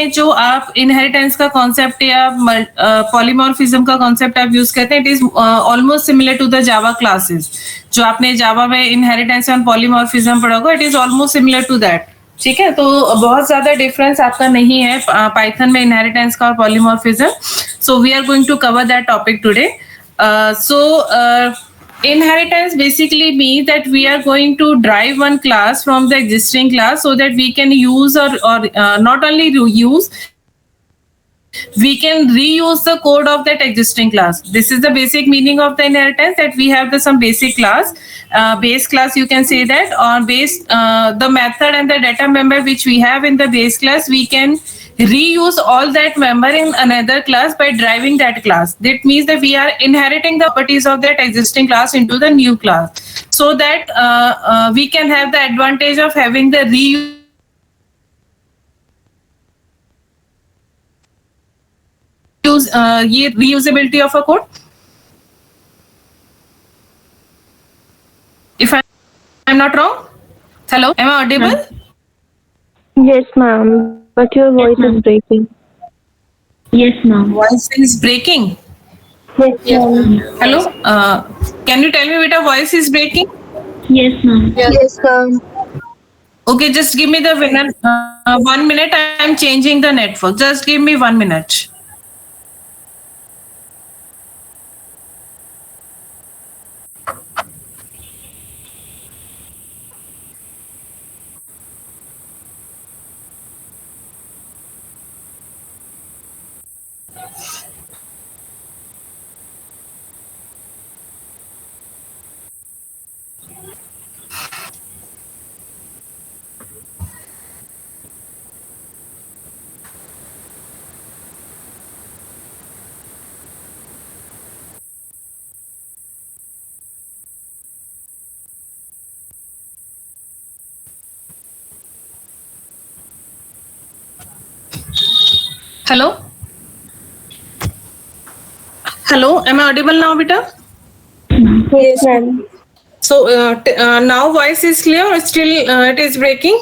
में जो आप इनहेरिटेंस का कॉन्सेप्ट या पॉलीमॉर्फिज्म का कॉन्सेप्ट आप यूज करते हैं, it is almost similar to the Java classes. जो आपने जावा में इनहेरिटेंस एंड पॉलीमॉर्फिज्म पढ़ा होगा, it is almost similar to that. ठीक है, तो बहुत ज्यादा डिफरेंस आपका नहीं है पाइथन में इनहेरिटेंस का और polymorphism. So we are going to cover that topic today. Inheritance basically means that we are going to drive one class from the existing class so that we can use or not only use, we can reuse the code of that existing class. This is the basic meaning of the inheritance, that we have some basic class, base class you can say that, or base the method and the data member which we have in the base class, we can reuse all that member in another class by driving that class. That means that we are inheriting the properties of that existing class into the new class, so that we can have the advantage of having the reusability of a code. If I'm not wrong. Hello, am I audible? Yes, ma'am. But your voice is breaking. Yes, ma'am. Voice is breaking. Yes, ma'am. Hello, can you tell me which voice is breaking? Yes, ma'am. Yes, ma'am. Okay, just give me the winner. 1 minute, I am changing the network. Just give me 1 minute. Hello? Hello, am I audible now, beta? Yes, ma'am. So now voice is clear or still it is breaking?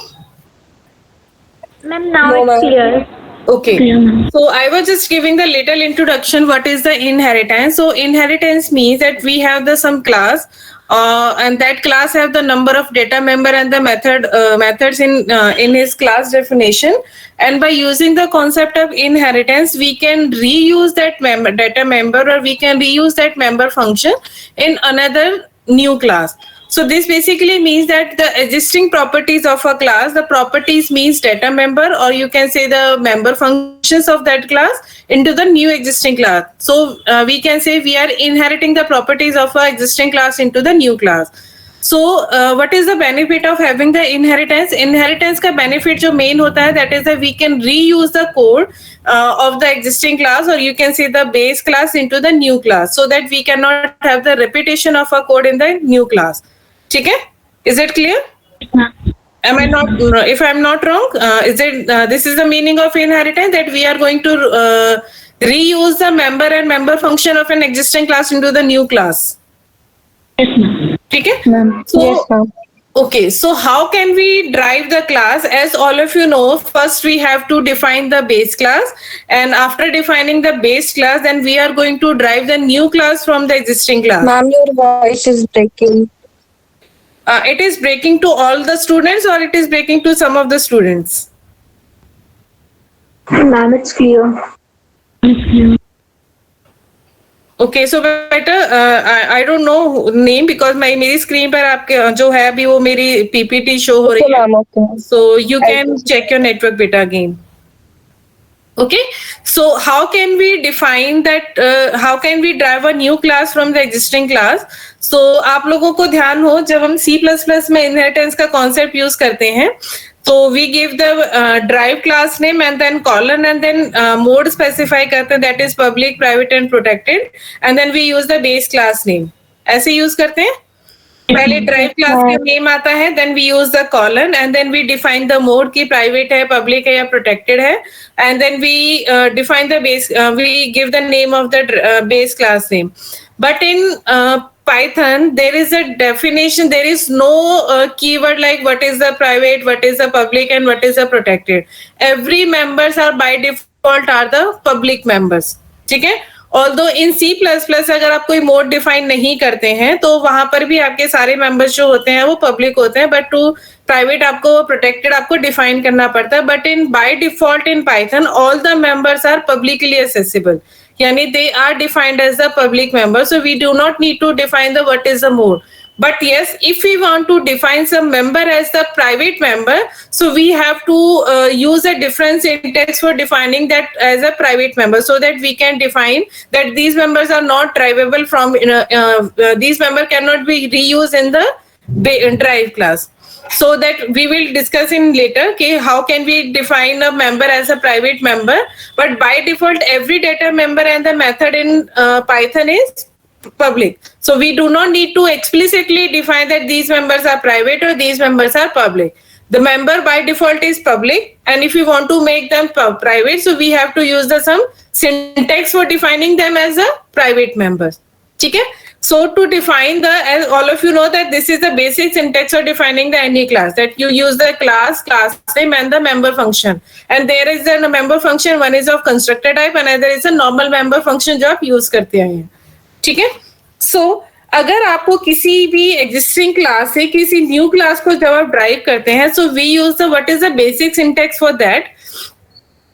Ma'am, now No, it's ma'am. clear. Okay. Clear, ma'am. So I was just giving the little introduction. What is the inheritance? So inheritance means that we have some class, and that class have the number of data member and the methods in his class definition. And by using the concept of inheritance, we can reuse that data member, or we can reuse that member function in another new class. So this basically means that the existing properties of a class, the properties means data member, or you can say the member functions of that class into the new existing class. So we can say we are inheriting the properties of our existing class into the new class. So what is the benefit of having the inheritance? Inheritance का benefit जो main होता है, that is that we can reuse the code of the existing class, or you can say the base class, into the new class, so that we cannot have the repetition of a code in the new class. ठीक है? Is it clear? Am I not? If I'm not wrong, is it? This is the meaning of inheritance, that we are going to reuse the member and member function of an existing class into the new class. Yes, ma'am. ठीक है? Ma'am. So, Yes, ma'am. okay, so how can we drive the class? As all of you know, first we have to define the base class, and after defining the base class, then we are going to drive the new class from the existing class. Ma'am, your voice is breaking. It is breaking to all the students, or it is breaking to some of the students? Ma'am, it's clear. Yes, clear. Okay, so better I don't know name, because मेरी screen पर आपके जो है अभी वो मेरी PPT show हो रही Okay, है. ma'am. Okay. So you can check your network beta again. Okay, so how can we define that? How can we drive a new class from the existing class? So आप लोगों को ध्यान हो, जब हम C++ में inheritance का concept use करते हैं, so we give the drive class name and then colon and then mode specify करते हैं, that is public, private and protected, and then we use the base class name. ऐसे use करते हैं. पहले drive class का name आता है, then we use the colon, and then we define the mode की प्राइवेट है, पब्लिक है या प्रोटेक्टेड है, and then we define the base, we give the name of the base class name. But in Python, there is a definition. There is no keyword like what is the private, what is the public, and what is the protected. Every members are by default are the public members. ठीक है. Although in C++ अगर आप कोई mode define नहीं करते हैं तो वहां पर भी आपके सारे मेंबर्स जो होते हैं वो पब्लिक होते हैं, बट टू प्राइवेट आपको प्रोटेक्टेड आपको डिफाइन करना पड़ता है. But in by default in Python all the members are publicly accessible, yani they are defined as the public member, so we do not need to define the what is the mode. But yes, if we want to define some member as the private member, so we have to use a different syntax for defining that as a private member, so that we can define that these members are not drivable from these member cannot be reused in the drive class. So that we will discuss in later, okay, how can we define a member as a private member. But by default every data member and the method in Python is public, so we do not need to explicitly define that these members are private or these members are public. The member by default is public, and if we want to make them private, so we have to use the some syntax for defining them as a private members. Okay. So to define the, as all of you know that this is the basic syntax for defining the any class, that you use the class name and the member function, and there is a member function, one is of constructor type and another is a normal member function जो आप use करते हैं. ठीक है. So अगर आपको किसी भी existing class से किसी new class को जब आप drive करते हैं, so we use the what is the basic syntax for that.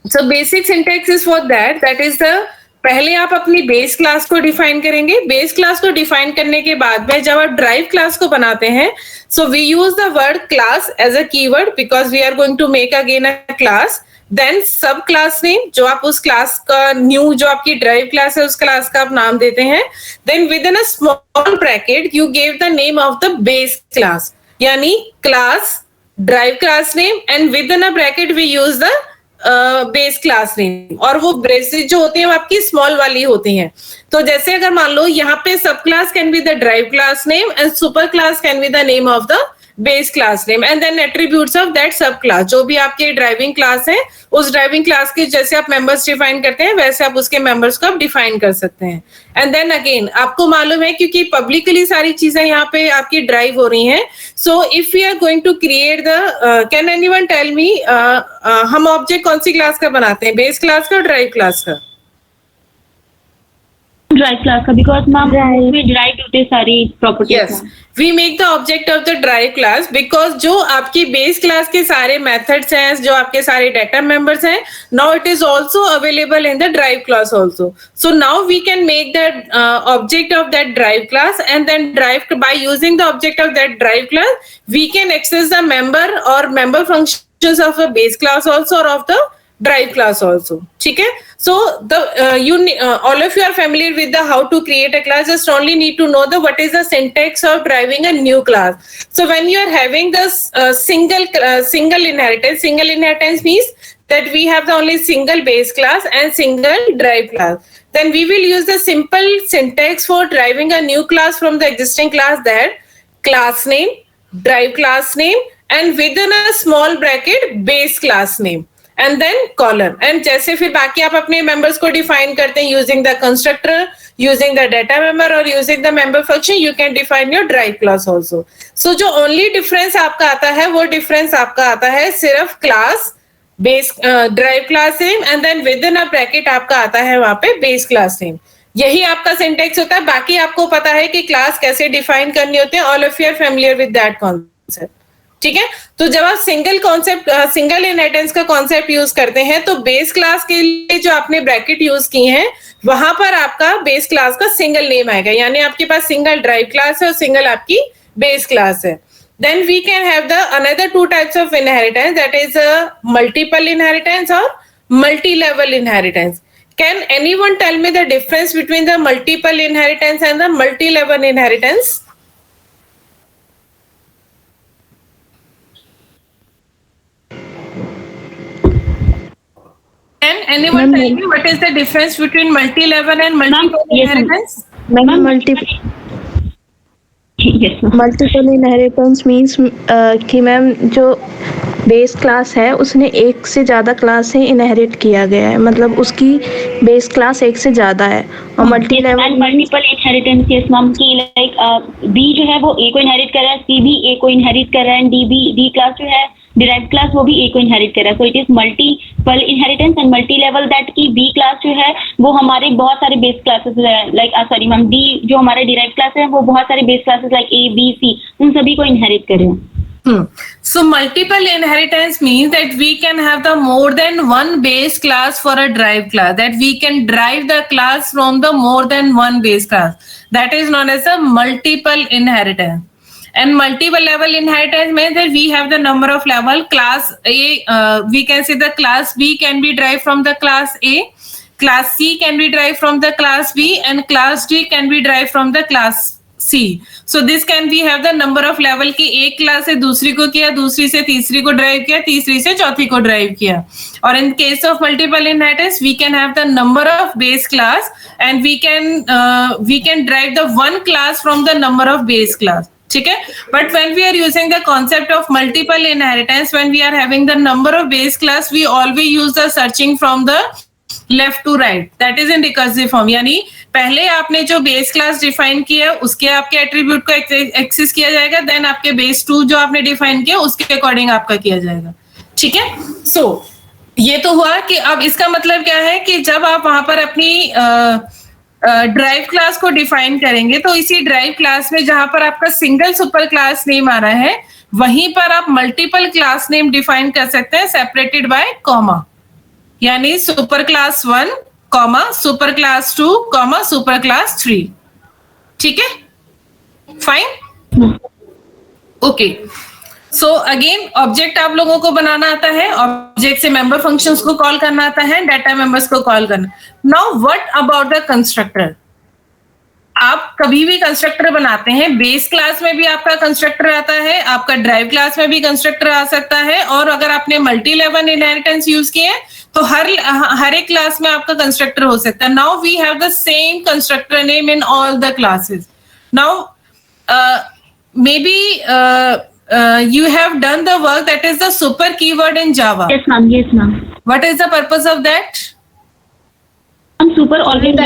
So basic syntax is for that is the, पहले आप अपनी बेस क्लास को डिफाइन करेंगे. बेस क्लास को डिफाइन करने के बाद में जब आप ड्राइव क्लास को बनाते हैं, so we use the word class as a keyword because we are going to make again a class. Then sub class name जो आप उस क्लास का न्यू जो आपकी ड्राइव क्लास है उस क्लास का आप नाम देते हैं. Then within a small bracket you give the name of the base class, यानी class drive class name and within a bracket we use the base class name. और वो ब्रेसेस जो होती हैं वो आपकी स्मॉल वाली होती हैं. तो जैसे अगर मान लो यहाँ पे sub class can be the drive class name and super class can be the name of the base class name and then attributes of that sub class. जो भी आपके ड्राइविंग क्लास है उस ड्राइविंग क्लास के जैसे आप members define करते हैं वैसे आप उसके मेंबर्स को आप डिफाइन कर सकते हैं. एंड देन अगेन आपको मालूम है क्योंकि पब्लिकली सारी चीजें यहाँ पे आपकी ड्राइव हो रही हैं. So if we are going to create the, can anyone tell me हम ऑब्जेक्ट कौन सी क्लास का बनाते हैं, बेस क्लास का और ड्राइव क्लास का? ड्राइव क्लास का, बिकॉज मैम में ड्राइव होते हैं सारी properties. Yes, we make the object of the drive class because जो आपकी base class के सारे methods हैं, जो आपके सारे data members हैं, now it is also available in the drive class also. So now we can make the object of that drive class, and then by using the object of that drive class, we can access the member or member functions of the base class also or of the drive class also. ठीक है. So the all of you are familiar with the how to create a class. Just only need to know the what is the syntax of driving a new class. So when you are having this single inheritance means that we have the only single base class and single drive class. Then we will use the simple syntax for driving a new class from the existing class, that class name, drive class name, and within a small bracket base class name. And then column. And जैसे फिर बाकी आप अपने members को define करते हैं using the constructor, using the data member और using the member function, you can define your derive class also. So जो ओनली डिफरेंस आपका आता है वो डिफरेंस आपका आता है सिर्फ class base drive class name and then within a bracket आपका आता है वहां पे बेस क्लास नेम. यही आपका सिंटेक्स होता है. बाकी आपको पता है कि क्लास कैसे डिफाइन करनी होती है. All of you are familiar with that concept. ठीक है. तो जब आप सिंगल इनहेरिटेंस का कॉन्सेप्ट यूज करते हैं तो बेस क्लास के लिए जो आपने ब्रैकेट यूज की हैं वहां पर आपका बेस क्लास का सिंगल नेम आएगा, यानी आपके पास सिंगल ड्राइव क्लास है और सिंगल आपकी बेस क्लास है. Then we can have the another two types of inheritance, that is multiple inheritance और multi level inheritance. Can anyone tell me the difference between the multiple inheritance and the multi level inheritance? Can anyone tell me what is the difference between multi-level and multiple inheritance? Yes, ma'am. Multiple inheritance means कि ma'am जो base class है उसने एक से ज़्यादा class से inherit किया गया है, मतलब उसकी बेस क्लास एक से ज़्यादा है। और multi and level multiple inheritance case ma'am की लाइक बी जो है वो ए को इनहेरिट कर रहा है, सी भी ए को इनहेरिट कर रहा है, डी क्लास जो है डिराइव्ड क्लास वो भी ए को इनहेरिट कर रहा है। So it is multiple inheritance and multi level that की बी क्लास जो है वो हमारे बहुत सारे बेस क्लासेस है, लाइक सॉरी मैम, डी जो हमारे डिराइव्ड क्लास है वो बहुत सारे base classes like A B C उन सभी को इनहेरिट कर रहे हैं। So multiple inheritance means that we can have the more than one base class for a derived class, that we can derive the class from the more than one base class. That is known as a multiple inheritance. And multiple level inheritance means that we have the number of level. Class A, we can say the class B can be derived from the class A, class C can be derived from the class B, and class D can be derived from the class C. So this can be have the number of level की एक class से दूसरी को किया, दूसरी से तीसरी को ड्राइव किया, तीसरी से चौथी को ड्राइव किया. और in case of multiple inheritance we can have the number of base class and we can derive the one class from the number of base class. ठीक है. But when we are using the concept of multiple inheritance, when we are having the number of base class, we always use the searching from the left to right, that is in recursive form. यानी पहले आपने जो base class define किया उसके आपके attribute को access किया जाएगा, देन आपके बेस 2 जो आपने डिफाइन किया उसके अकॉर्डिंग आपका किया जाएगा. ठीक है. सो ये तो हुआ कि अब इसका मतलब क्या है कि जब आप वहां पर अपनी ड्राइव क्लास को डिफाइन करेंगे तो इसी ड्राइव क्लास में जहां पर आपका सिंगल सुपर क्लास नेम आ रहा है वहीं पर आप मल्टीपल क्लास नेम डिफाइन कर सकते हैं सेपरेटेड बाय कॉमा. यानी super class 1 comma super class 2 comma super class 3. ठीक है. Fine. Okay. So again object आप लोगों को बनाना आता है, ऑब्जेक्ट से मेंबर फंक्शंस को कॉल करना आता है, डाटा मेंबर्स को कॉल करना. Now what about the constructor. आप कभी भी कंस्ट्रक्टर बनाते हैं, बेस क्लास में भी आपका कंस्ट्रक्टर आता है, आपका ड्राइव क्लास में भी कंस्ट्रक्टर आ सकता है, और अगर आपने मल्टी लेवल इनहेरिटेंस यूज किए तो हर एक क्लास में आपका कंस्ट्रक्टर हो सकता है. Now we have the same constructor name in all the classes. Now maybe you have done the work that is the super keyword in Java. Yes, ma'am. Yes, ma'am. What is the purpose of that? super always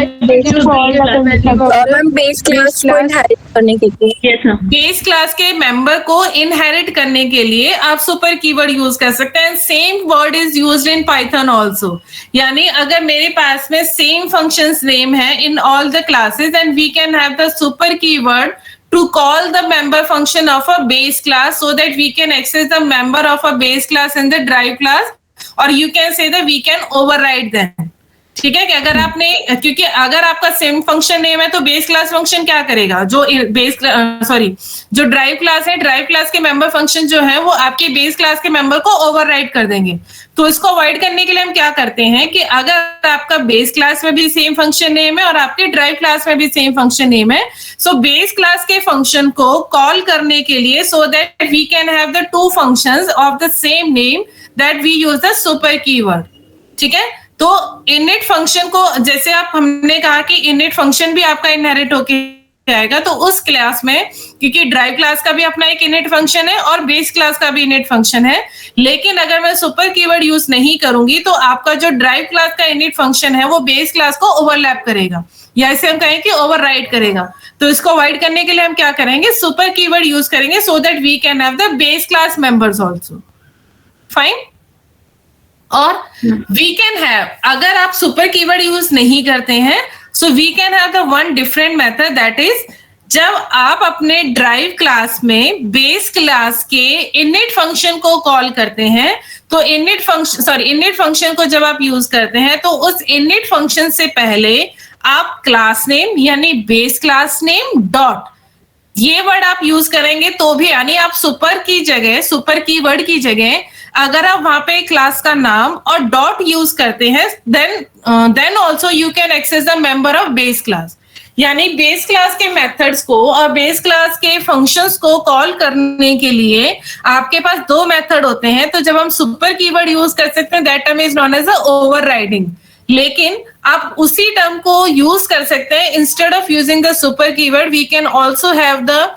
base class को inherit करने के लिए. yes ma'am. Base class के member को inherit करने के लिए आप सुपर कीवर्ड यूज कर सकते हैं. Same word is used in Python also. यानी अगर मेरे पास में सेम फंक्शंस नेम है in all the classes and we can have the super keyword to call the member function of a base class so that we can access the member of a base class in the drive class, or you can say that we can override them. ठीक है. कि अगर आपने, क्योंकि अगर आपका same function name है तो बेस क्लास फंक्शन क्या करेगा, जो जो ड्राइव क्लास है, ड्राइव क्लास के मेंबर फंक्शन जो है वो आपके बेस क्लास के मेंबर को ओवरराइड कर देंगे. तो इसको अवॉइड करने के लिए हम क्या करते हैं कि अगर आपका बेस क्लास में भी सेम फंक्शन नेम है और आपके ड्राइव क्लास में भी सेम फंक्शन नेम है, सो बेस क्लास के फंक्शन को कॉल करने के लिए so that we can have the two functions of the same name, that we use the super keyword. ठीक है. तो इनिट फंक्शन को, जैसे आप हमने कहा कि इनिट फंक्शन भी आपका इनहेरिट होके आएगा, तो उस क्लास में, क्योंकि ड्राइव क्लास का भी अपना एक इनिट फंक्शन है और बेस क्लास का भी इनिट फंक्शन है, लेकिन अगर मैं सुपर कीवर्ड यूज नहीं करूंगी तो आपका जो ड्राइव क्लास का इनिट फंक्शन है वो बेस क्लास को ओवरलैप करेगा, या ऐसे हम कहें कि ओवरराइड करेगा. तो इसको अवॉइड करने के लिए हम क्या करेंगे, सुपर कीवर्ड यूज करेंगे so that we can have the base class members also. Fine. और वी कैन हैव, अगर आप सुपर कीवर्ड यूज नहीं करते हैं, so we can have the one different method, that is जब आप अपने ड्राइव क्लास में बेस क्लास के इनिट फंक्शन को कॉल करते हैं, तो इनिट फंक्शन को जब आप यूज करते हैं तो उस इनिट फंक्शन से पहले आप क्लास नेम यानी बेस क्लास नेम डॉट, ये वर्ड आप यूज करेंगे तो भी, यानी आप सुपर कीवर्ड की जगह अगर आप वहां पे क्लास का नाम और डॉट यूज करते हैं, then also you can access the member of base class. यानी बेस क्लास के मेथड्स को और बेस क्लास के फंक्शंस को कॉल करने के लिए आपके पास दो मेथड होते हैं. तो जब हम सुपर कीवर्ड यूज कर सकते हैं, that term is known as overriding. लेकिन आप उसी टर्म को यूज कर सकते हैं, instead of using the super keyword we can also have the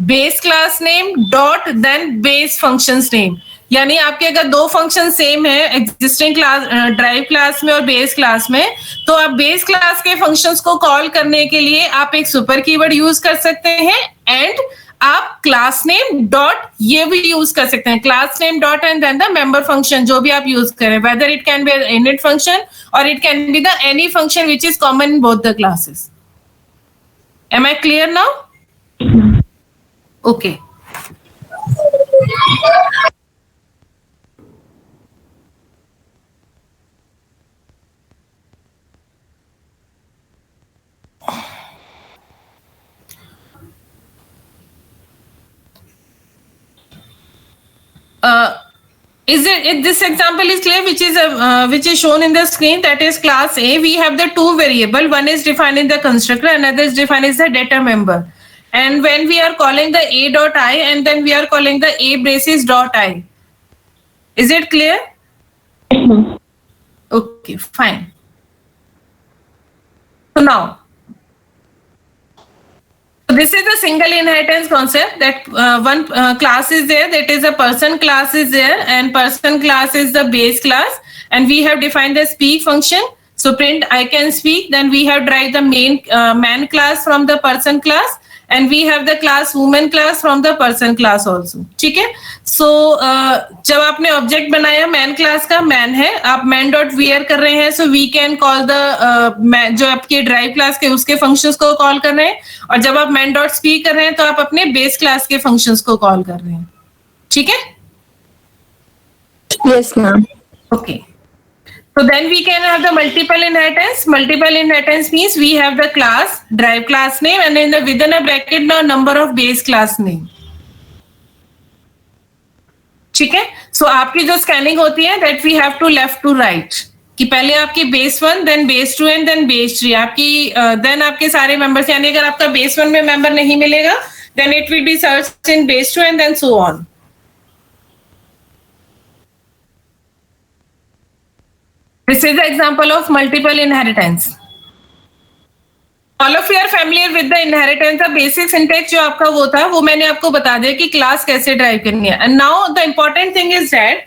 base class name dot then base functions name. यानी आपके अगर दो फंक्शन सेम है एग्जिस्टिंग क्लास ड्राइव क्लास में और बेस क्लास में, तो आप बेस क्लास के फंक्शंस को कॉल करने के लिए आप एक सुपर कीवर्ड यूज कर सकते हैं एंड आप क्लास नेम डॉट ये भी यूज कर सकते हैं, class name dot and then the member function जो भी आप यूज करें, whether it can be init function और it can be the any function which is common in both the classes. Am I clear now? Okay. This example is clear, which is shown in the screen, that is class A. We have the two variable, one is defined in the constructor, another is defined as the data member. And when we are calling the a dot I and then we are calling the a braces dot I. Is it clear? Yes, ma'am. Okay, fine. So now, this is the single inheritance concept, that one class is there, that is a person class is there, and person class is the base class, and we have defined the speak function. So print I can speak, then we have derived the main man class from the person class, and we have the class woman class from the person class also. ठीक है? So जब आपने object बनाया man class का, man है, आप man dot wear कर रहे हैं, so we can call the जो आपके ड्राइव क्लास के उसके फंक्शंस को कॉल कर रहे हैं, और जब आप मैन डॉट स्पीक कर रहे हैं तो आप अपने बेस क्लास के फंक्शंस को कॉल कर रहे हैं। ठीक है? Yes ma'am. Okay. So then we can have the multiple inheritance. Multiple inheritance means we have the class, drive class name, and in the within a bracket the number of base class name. ठीक है? So आपकी जो scanning होती है that we have to left to right, कि पहले आपकी base 1, then base 2 and then base 3 आपकी then आपके सारे members, यानी अगर आपका base 1 में member नहीं मिलेगा then it will be searched in base 2 and then so on. This is the example of multiple inheritance. All of you are familiar with the inheritance. The basic syntax जो आपका वो था वो मैंने आपको बता दिया कि क्लास कैसे ड्राइव करनी है। And now the important thing is that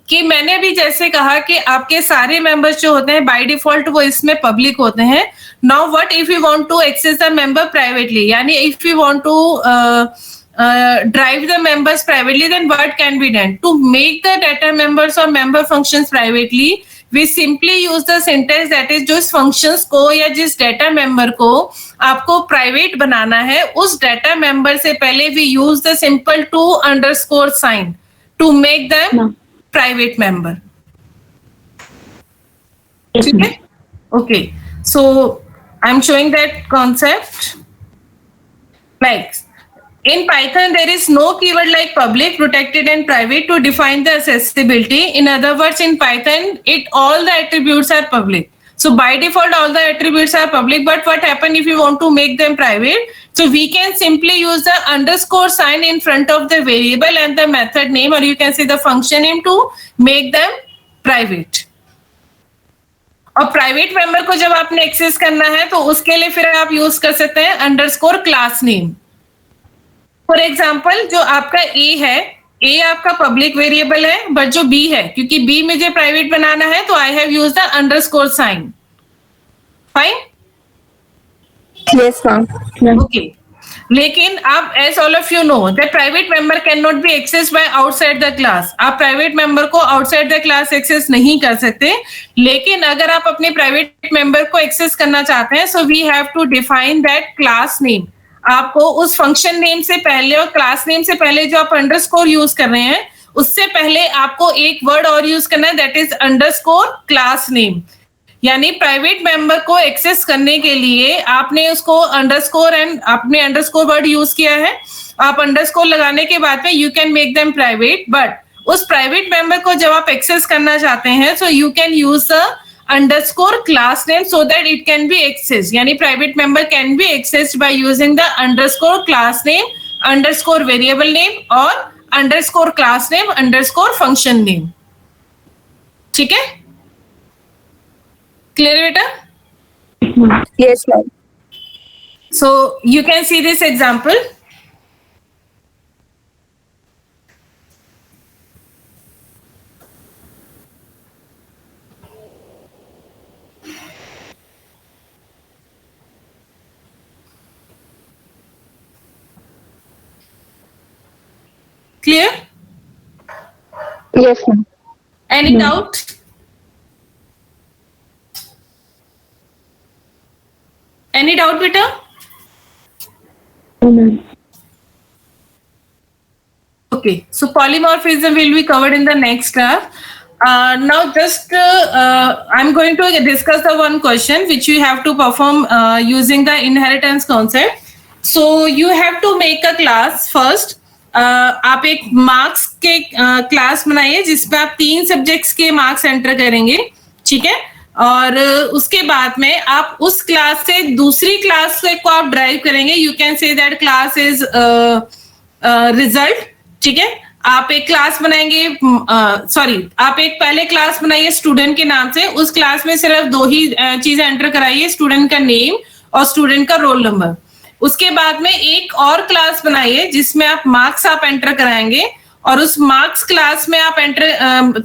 कि मैंने भी जैसे कहा कि आपके सारे मेंबर्स जो होते हैं बाय डिफॉल्ट वो इसमें पब्लिक होते हैं। Now what if you want to access the member privately? यानी if you want to drive the members privately, then what can be done to make the data members or member functions privately? We simply use the syntax that is जिस functions को या जिस data member को आपको private बनाना है उस data member से पहले we use the simple to underscore sign to make them private member. Yes, ठीक है? Okay, so I'm showing that concept. Like in Python, there is no keyword like public, protected, and private to define the accessibility. In other words, in Python, all the attributes are public. So by default, all the attributes are public. But what happens if you want to make them private? So we can simply use the underscore sign in front of the variable and the method name, or you can say the function name to make them private. और private member को जब आपने access करना है तो उसके लिए फिर आप यूज कर सकते हैं underscore class name. For example जो आपका ए है, ए आपका पब्लिक वेरिएबल है, बट जो बी है, क्योंकि बी मुझे प्राइवेट बनाना है तो I have use the underscore sign. Fine? Yes ma'am. Okay. लेकिन आप as all of you know that private member can not be access by outside the class. आप प्राइवेट मेंबर को आउटसाइड द क्लास एक्सेस नहीं कर सकते, लेकिन अगर आप अपने प्राइवेट मेंबर को एक्सेस करना चाहते हैं so we have to define that class name. आपको उस फंक्शन नेम से पहले और क्लास नेम से पहले जो आप अंडरस्कोर यूज कर रहे हैं उससे पहले आपको एक वर्ड और यूज करना है, that is underscore class name. यानी प्राइवेट मेंबर को एक्सेस करने के लिए आपने उसको अंडरस्कोर एंड आपने अंडरस्कोर वर्ड यूज किया है। आप अंडरस्कोर लगाने के बाद में you can make them private, but उस प्राइवेट मेंबर को जब आप एक्सेस करना चाहते हैं so you can use the underscore class name so that it can be accessed. यानी private member can be accessed by using the underscore class name, underscore variable name और underscore class name, underscore function name. ठीक है? Clear बेटा? Yes ma'am. So you can see this example. Clear? Yes, ma'am. Any doubt? Any doubt, beta? No, ma'am. Okay, so polymorphism will be covered in the next class. Now just I'm going to discuss the one question which you have to perform using the inheritance concept. So you have to make a class first. आप एक marks के class बनाइए जिसमें आप 3 subjects के marks enter करेंगे, ठीक है? और उसके बाद में आप उस क्लास से दूसरी क्लास को आप ड्राइव करेंगे. You can say that class is result, ठीक है? आप एक क्लास बनाएंगे, आप एक पहले क्लास बनाइए स्टूडेंट के नाम से. उस क्लास में सिर्फ 2 ही चीजें एंटर कराइए, स्टूडेंट का नेम और स्टूडेंट का रोल नंबर. उसके बाद में एक और क्लास बनाइए जिसमें आप मार्क्स आप एंटर कराएंगे और उस मार्क्स क्लास में आप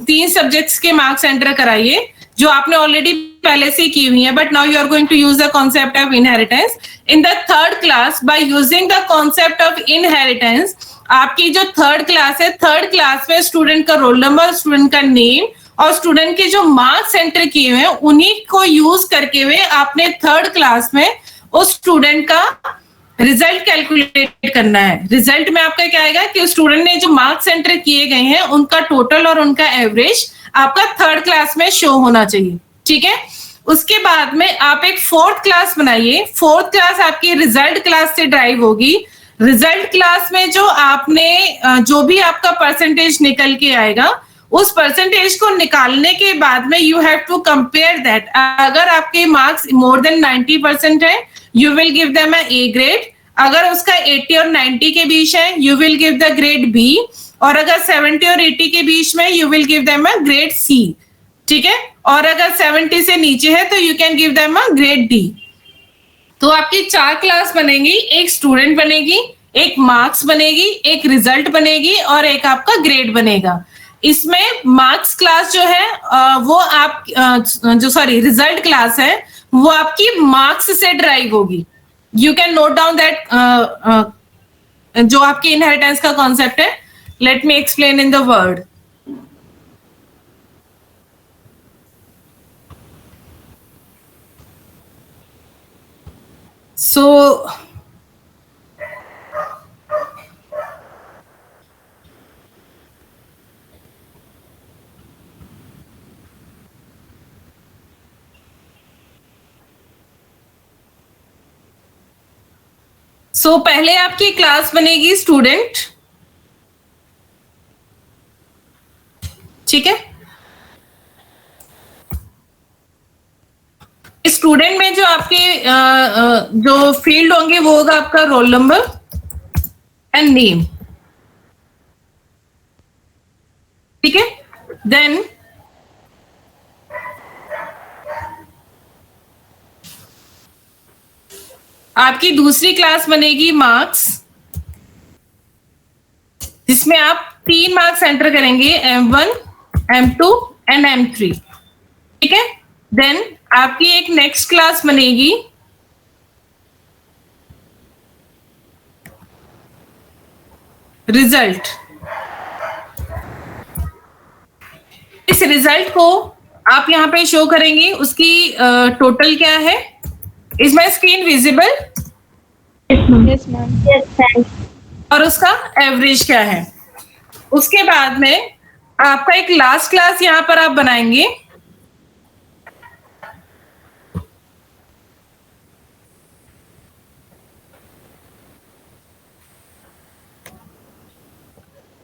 3 सब्जेक्ट्स के मार्क्स एंटर कराइए जो आपने ऑलरेडी पहले से की हुई है. But now you are going to use the concept of inheritance. In the third class, by using the concept of inheritance, आपकी जो थर्ड क्लास है, थर्ड क्लास में स्टूडेंट का रोल नंबर, स्टूडेंट का नेम और स्टूडेंट के जो marks enter किए हुए हैं उन्हीं को यूज करके हुए आपने थर्ड क्लास में उस स्टूडेंट का रिजल्ट कैलकुलेट करना है. रिजल्ट में आपका क्या आएगा कि स्टूडेंट ने जो मार्क्स एंटर किए गए हैं उनका टोटल और उनका एवरेज आपका थर्ड क्लास में शो होना चाहिए, ठीक है? उसके बाद में आप एक फोर्थ क्लास बनाइए. फोर्थ क्लास आपकी रिजल्ट क्लास से ड्राइव होगी. रिजल्ट क्लास में जो आपने जो भी आपका परसेंटेज निकल के आएगा उस परसेंटेज को निकालने के बाद में you have to compare that. अगर आपके मार्क्स मोर देन 90% है, you will give them A grade. अगर उसका 80 और 90 के बीच है, you will give the grade B. और अगर 70 और 80 के बीच में, you will give them a grade C, ठीक है? और अगर 70 से नीचे है तो you can give them a grade D. तो आपकी 4 क्लास बनेगी. एक स्टूडेंट बनेगी, एक मार्क्स बनेगी, एक रिजल्ट बनेगी और एक आपका ग्रेड बनेगा. इसमें मार्क्स क्लास जो है वो आप रिजल्ट क्लास है वो आपकी मार्क्स से ड्राइव होगी. You can note down that जो आपकी इनहेरिटेंस का कॉन्सेप्ट है. Let me explain in the word. So पहले आपकी क्लास बनेगी स्टूडेंट, ठीक है? स्टूडेंट में जो आपके जो फील्ड होंगे वो होगा आपका रोल नंबर एंड नेम, ठीक है? देन आपकी दूसरी क्लास बनेगी मार्क्स, जिसमें आप 3 मार्क्स एंटर करेंगे, M1, M2 एंड M3, ठीक है? देन आपकी एक नेक्स्ट क्लास बनेगी रिजल्ट. इस रिजल्ट को आप यहां पे शो करेंगे. उसकी टोटल क्या है? Is my screen visible? Yes, ma'am. Yes, thanks. और उसका एवरेज क्या है? उसके बाद में आपका एक लास्ट क्लास यहां पर आप बनाएंगे,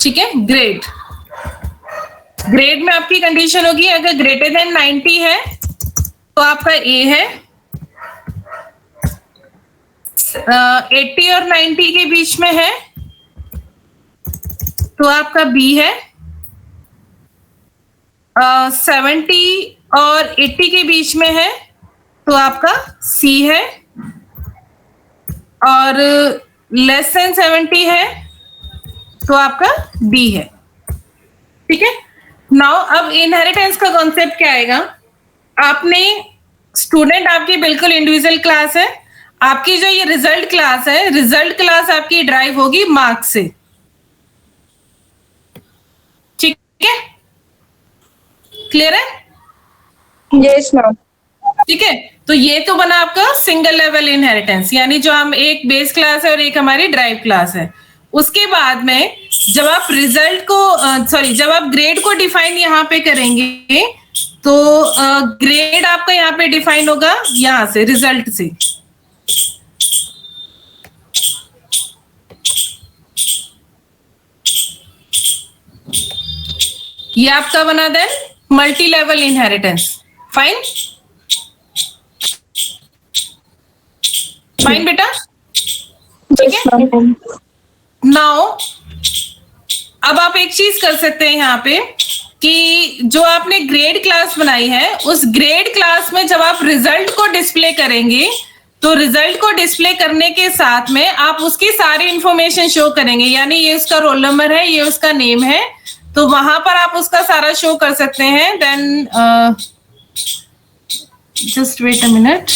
ठीक है? ग्रेड. ग्रेड में आपकी कंडीशन होगी अगर ग्रेटर देन 90 है तो आपका ए है, 80 और 90 के बीच में है तो आपका बी है, 70 और 80 के बीच में है तो आपका सी है, और लेस देन 70 है तो आपका डी है, ठीक है? नाउ अब इनहेरिटेंस का कॉन्सेप्ट क्या आएगा? आपने स्टूडेंट आपकी बिल्कुल इंडिविजुअल क्लास है. आपकी जो ये रिजल्ट क्लास है, रिजल्ट क्लास आपकी ड्राइव होगी मार्क्स से, है, क्लियर है? Yes ma'am. ठीक है, तो ये तो बना आपका सिंगल लेवल इनहेरिटेंस, यानी जो हम एक बेस क्लास है और एक हमारी ड्राइव क्लास है। उसके बाद में जब आप रिजल्ट को जब आप ग्रेड को डिफाइन यहाँ पे करेंगे तो ग्रेड आपका यहाँ पे डिफाइन होगा यहाँ से, रिजल्ट से। ये आपका बना then multi level inheritance. Fine, fine बेटा, ठीक है। नाउ अब आप एक चीज कर सकते हैं यहाँ पे कि जो आपने ग्रेड क्लास बनाई है उस ग्रेड क्लास में जब आप रिजल्ट को डिस्प्ले करेंगे तो रिजल्ट को डिस्प्ले करने के साथ में आप उसकी सारी इंफॉर्मेशन शो करेंगे, यानी ये उसका रोल नंबर है, ये उसका नेम है, तो वहां पर आप उसका सारा शो कर सकते हैं। Then just wait a minute,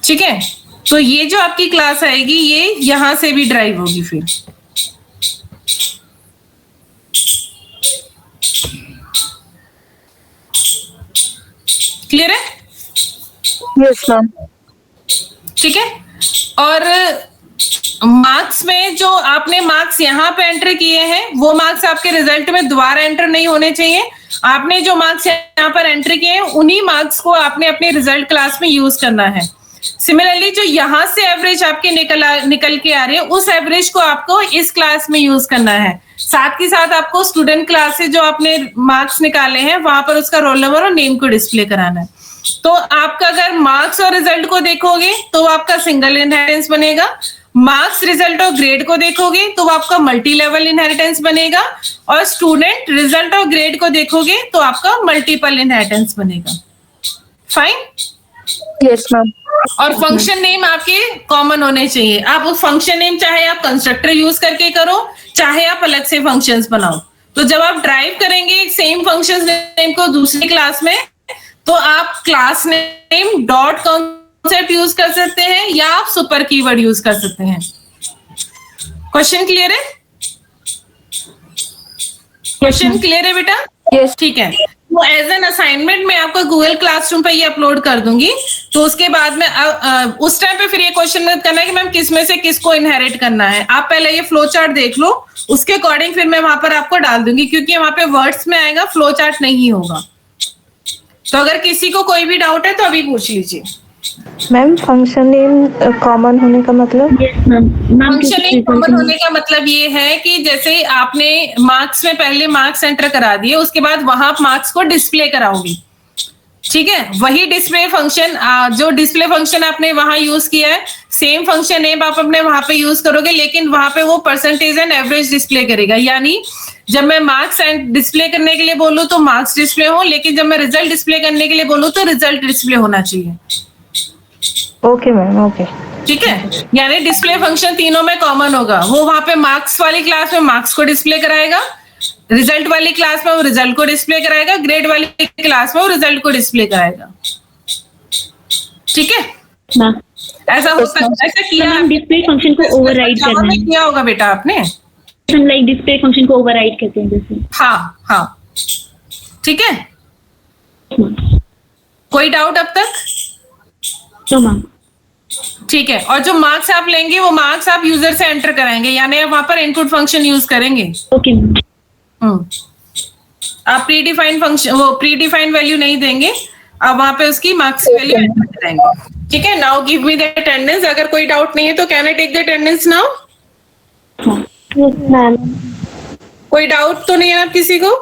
ठीक है। तो ये जो आपकी क्लास आएगी ये यहां से भी ड्राइव होगी फिर। क्लियर है? Yes ma'am. ठीक है। और मार्क्स में जो आपने मार्क्स यहाँ पे एंटर किए हैं वो मार्क्स आपके रिजल्ट में दोबारा एंटर नहीं होने चाहिए। आपने जो मार्क्स यहाँ पर एंटर किए हैं उन्हीं मार्क्स को आपने अपने रिजल्ट क्लास में यूज करना है। सिमिलरली जो यहाँ से एवरेज आपके निकल के आ रही है उस एवरेज को आपको इस क्लास में यूज करना है। साथ ही साथ आपको स्टूडेंट क्लास से जो आपने मार्क्स निकाले हैं वहां पर उसका रोल नंबर और नेम को डिस्प्ले कराना है। तो आपका अगर मार्क्स और रिजल्ट को देखोगे तो आपका सिंगल इनहेरिटेंस बनेगा, मार्क्स रिजल्ट और ग्रेड को देखोगे तो आपका मल्टी लेवल इनहेरिटेंस बनेगा, और स्टूडेंट रिजल्ट और ग्रेड को देखोगे तो आपका मल्टीपल इनहेरिटेंस बनेगा। फाइन? Yes ma'am. और फंक्शन नेम आपके कॉमन होने चाहिए। आप उस फंक्शन नेम चाहे आप कंस्ट्रक्टर यूज करके करो चाहे आप अलग से फंक्शंस बनाओ। तो जब आप ड्राइव करेंगे सेम फंक्शन नेम को दूसरी क्लास में तो आप class name dot concept use कर सकते हैं या आप सुपर कीवर्ड यूज कर सकते हैं। क्वेश्चन क्लियर है? क्वेश्चन क्लियर है बेटा? यस। ठीक है। तो एज एन असाइनमेंट मैं आपको गूगल क्लासरूम पे ये अपलोड कर दूंगी। तो उसके बाद में उस टाइम पे फिर ये क्वेश्चन मत करना है कि मैम किस में से किसको इनहेरिट करना है। आप पहले ये फ्लो चार्ट देख लो, उसके अकॉर्डिंग फिर मैं वहां पर आपको डाल दूंगी, क्योंकि वहां पे वर्ड्स में आएगा, फ्लो चार्ट नहीं होगा। तो अगर किसी को कोई भी डाउट है तो अभी पूछ लीजिए। मैम फंक्शन नेम कॉमन होने का मतलब? Yes ma'am. Function name common होने का मतलब ये है कि जैसे आपने मार्क्स में पहले मार्क्स एंटर करा दिए, उसके बाद वहां आप मार्क्स को डिस्प्ले कराओगे, ठीक है। वही डिस्प्ले फंक्शन जो डिस्प्ले फंक्शन आपने वहां यूज किया है सेम फंक्शन नेम आप अपने वहां पे यूज करोगे, लेकिन वहां पे वो परसेंटेज एंड एवरेज डिस्प्ले करेगा। यानी जब मैं मार्क्स डिस्प्ले करने के लिए बोलूं तो मार्क्स डिस्प्ले हो, लेकिन जब मैं रिजल्ट डिस्प्ले करने के लिए बोलूं तो रिजल्ट डिस्प्ले होना चाहिए। Okay ma'am, okay. ठीक है, यानी डिस्प्ले फंक्शन तीनों में कॉमन होगा। वो वहां पे मार्क्स वाली क्लास में मार्क्स को डिस्प्ले कराएगा, रिजल्ट वाली क्लास में वो रिजल्ट को डिस्प्ले कराएगा, ग्रेड वाली क्लास में वो रिजल्ट को डिस्प्ले कराएगा। ठीक है, ऐसा होता है। ऐसा किया डिस्प्ले फंक्शन को ओवरराइड करना है। किया होगा बेटा आपने, लाइक डिस्प्ले फंक्शन को ओवरराइड करते हैं जैसे। हाँ हाँ, ठीक है। कोई डाउट अब तक? तो मैम ठीक है। और जो मार्क्स आप लेंगे वो मार्क्स आप यूजर से एंटर कराएंगे, यानी आप वहां पर इनपुट फंक्शन यूज करेंगे। Okay ma'am. आप प्री डिफाइंड फंक्शन वो प्री डिफाइंड वैल्यू नहीं देंगे, आप वहां पे उसकी मार्क्स की वैल्यू एंटर कराएंगे। ठीक है। Now give me the attendance. अगर कोई डाउट नहीं है तो can I take the attendance now? Ma'am कोई डाउट तो नहीं है आप किसी को?